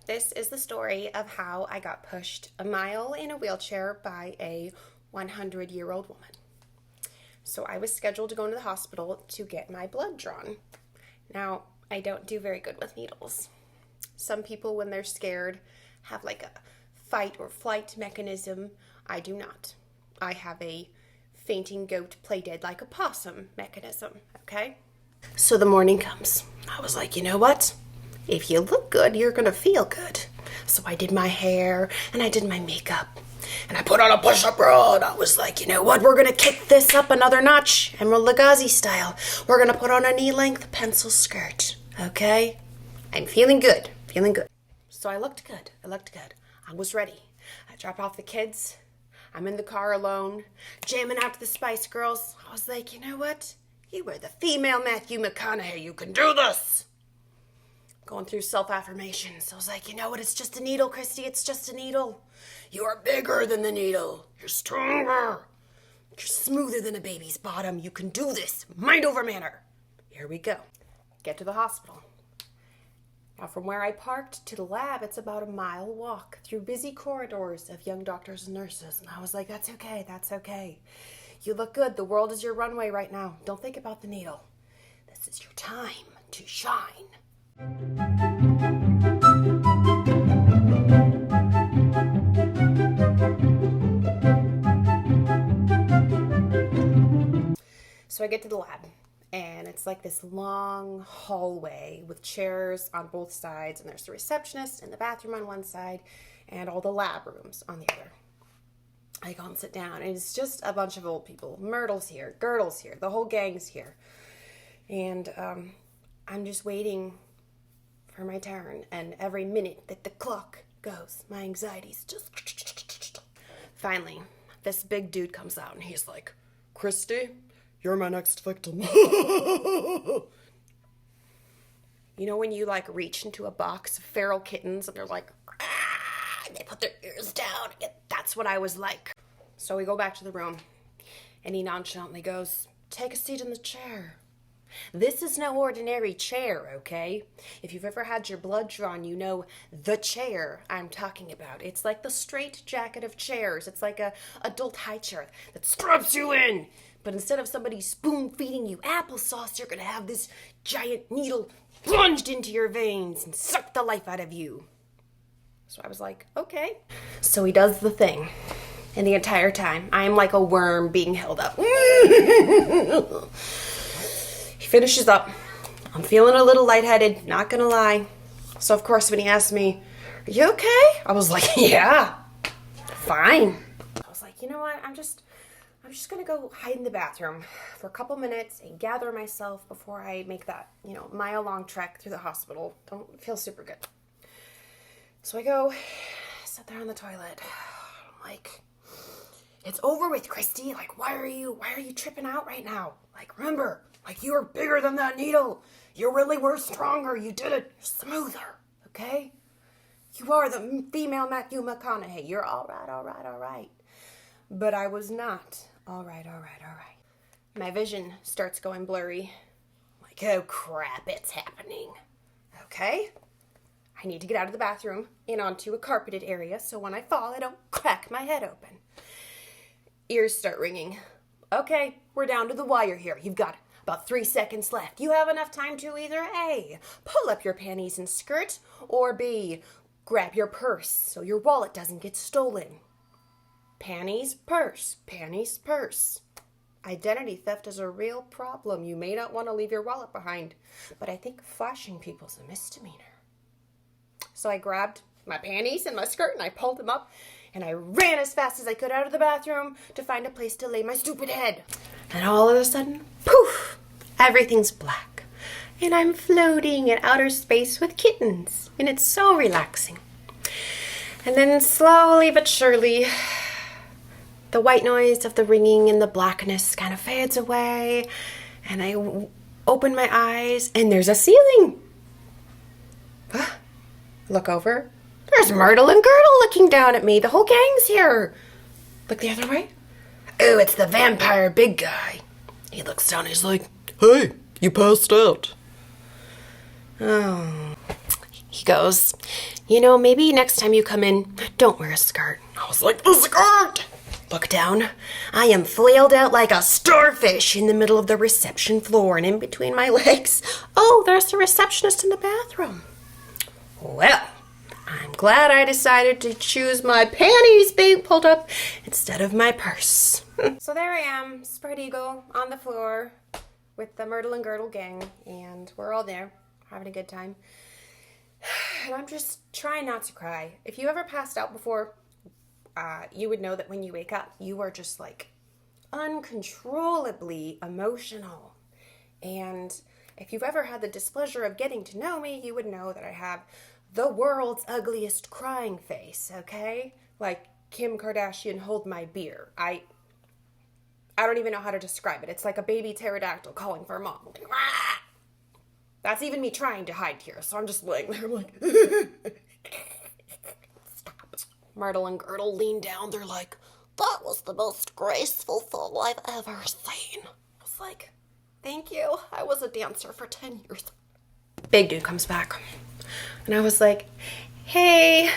This is the story of how I got pushed a mile in a wheelchair by a 100-year-old woman. So I was scheduled to go into the hospital to get my blood drawn. Now, I don't do very good with needles. Some people, when they're scared, have like a fight or flight mechanism. I do not. I have a fainting goat, play dead like a possum mechanism, okay? So the morning comes. I was like, you know what? If you look good, you're gonna feel good. So I did my hair and I did my makeup and I put on a push-up bra and I was like, you know what? We're gonna kick this up another notch, Emerald Lagasse style. We're gonna put on a knee-length pencil skirt, okay? I'm feeling good, feeling good. So I looked good, I was ready. I dropped off the kids. I'm in the car alone, jamming out to the Spice Girls. I was like, you know what? You were the female Matthew McConaughey. You can do this. Going through self-affirmations. I was like, you know what? It's just a needle, Christy. It's just a needle. You are bigger than the needle. You're stronger. You're smoother than a baby's bottom. You can do this. Mind over matter. Here we go. Get to the hospital. Now, from where I parked to the lab, it's about a mile walk through busy corridors of young doctors and nurses. And I was like, that's okay. That's okay. You look good. The world is your runway right now. Don't think about the needle. This is your time to shine. So I get to the lab, and it's like this long hallway with chairs on both sides, and there's the receptionist and the bathroom on one side, and all the lab rooms on the other. I go and sit down, and it's just a bunch of old people. Myrtle's here, Girdle's here, the whole gang's here. And I'm just waiting for my turn, and every minute that the clock goes, my anxiety's just... Finally, this big dude comes out, and he's like, Christy, you're my next victim. You know when you like reach into a box of feral kittens, and they're like, and they put their ears down? That's what I was like. So we go back to the room, and he nonchalantly goes, take a seat in the chair. This is no ordinary chair, okay? If you've ever had your blood drawn, you know the chair I'm talking about. It's like the straight jacket of chairs. It's like a adult high chair that straps you in. But instead of somebody spoon-feeding you applesauce, you're going to have this giant needle plunged into your veins and suck the life out of you. So I was like, okay. So he does the thing. And the entire time, I'm like a worm being held up. He finishes up. I'm feeling a little lightheaded, not gonna lie. So of course when he asked me, are you okay? I was like, yeah, fine. I was like, you know what? I'm just gonna go hide in the bathroom for a couple minutes and gather myself before I make that, mile-long trek through the hospital. Don't feel super good. So I go, sit there on the toilet. I'm like, it's over with, Christy. Like, why are you tripping out right now? Like, remember, like, you are bigger than that needle. You really were stronger. You did it. You're smoother, okay? You are the female Matthew McConaughey. You're all right. But I was not all right. My vision starts going blurry. Like, oh crap, it's happening. Okay? I need to get out of the bathroom and onto a carpeted area so when I fall, I don't crack my head open. Ears start ringing. Okay, we're down to the wire here. You've got about 3 seconds left. You have enough time to either A, pull up your panties and skirt, or B, grab your purse so your wallet doesn't get stolen. Panties, purse. Identity theft is a real problem. You may not want to leave your wallet behind, but I think flashing people's a misdemeanor. So I grabbed my panties and my skirt and I pulled them up and I ran as fast as I could out of the bathroom to find a place to lay my stupid head. And all of a sudden, poof, everything's black. And I'm floating in outer space with kittens. And it's so relaxing. And then slowly but surely, the white noise of the ringing and the blackness kind of fades away. And I open my eyes and there's a ceiling. Look over. There's Myrtle and Girdle looking down at me. The whole gang's here. Look the other way. Oh, it's the vampire big guy. He looks down. He's like, hey, you passed out. Oh. He goes, you know, maybe next time you come in, don't wear a skirt. I was like, the skirt! Look down. I am flailed out like a starfish in the middle of the reception floor, and in between my legs, oh, there's the receptionist in the bathroom. Well, I'm glad I decided to choose my panties being pulled up instead of my purse. So there I am, spread eagle on the floor with the Myrtle and Girdle gang, and we're all there having a good time. And I'm just trying not to cry. If you ever passed out before, you would know that when you wake up, you are just like uncontrollably emotional. And if you've ever had the displeasure of getting to know me, you would know that I have the world's ugliest crying face, okay? Like Kim Kardashian, hold my beer. I don't even know how to describe it. It's like a baby pterodactyl calling for a mom. Rah! That's even me trying to hide tears. So I'm just laying there like, stop. Myrtle and Girdle lean down. They're like, that was the most graceful thing I've ever seen. I was like, thank you. I was a dancer for 10 years. Big dude comes back. And I was like, hey,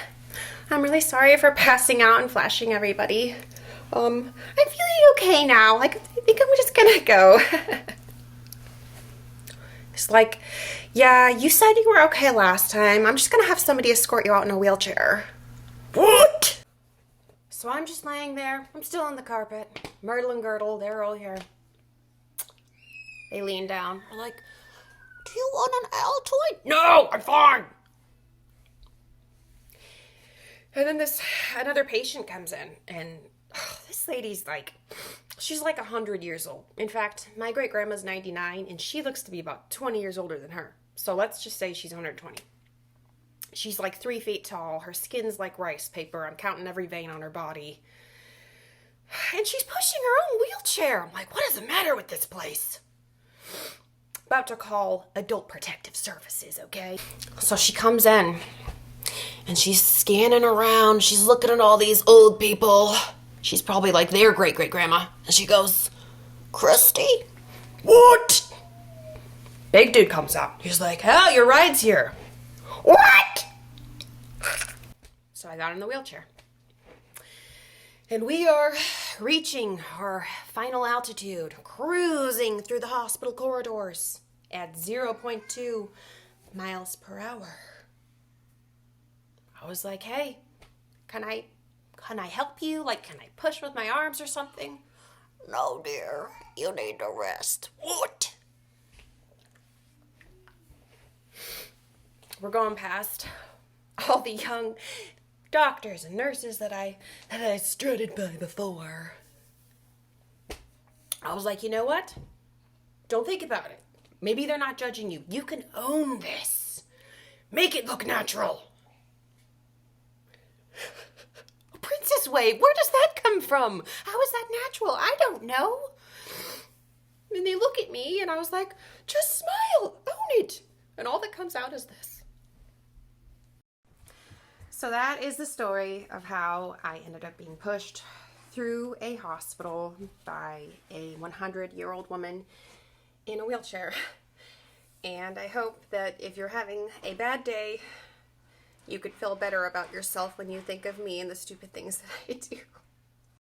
I'm really sorry for passing out and flashing everybody. I'm feeling okay now. Like, I think I'm just gonna go. It's like, yeah, you said you were okay last time. I'm just gonna have somebody escort you out in a wheelchair. What? So I'm just laying there. I'm still on the carpet. Myrtle and Girdle, they're all here. They lean down. They're like, do you want an Altoid? No, I'm fine. And then another patient comes in, and this lady's like, she's like 100 years old. In fact, my great-grandma's 99, and she looks to be about 20 years older than her. So let's just say she's 120. She's like 3 feet tall. Her skin's like rice paper. I'm counting every vein on her body. And she's pushing her own wheelchair. I'm like, what is the matter with this place? About to call Adult Protective Services, okay? So she comes in, and she's scanning around. She's looking at all these old people. She's probably like their great-great-grandma. And she goes, Christy? What? Big dude comes out. He's like, hell, your ride's here. What? So I got in the wheelchair. And we are reaching our final altitude, cruising through the hospital corridors at 0.2 miles per hour. I was like, hey, can I help you? Like, can I push with my arms or something? No, dear, you need to rest. What? We're going past all the young doctors and nurses that I strutted by before. I was like, you know what? Don't think about it. Maybe they're not judging you. You can own this. Make it look natural. Princess wave, where does that come from? How is that natural? I don't know. And they look at me and I was like, just smile, own it. And all that comes out is this. So that is the story of how I ended up being pushed through a hospital by a 100-year-old woman in a wheelchair. And I hope that if you're having a bad day, you could feel better about yourself when you think of me and the stupid things that I do.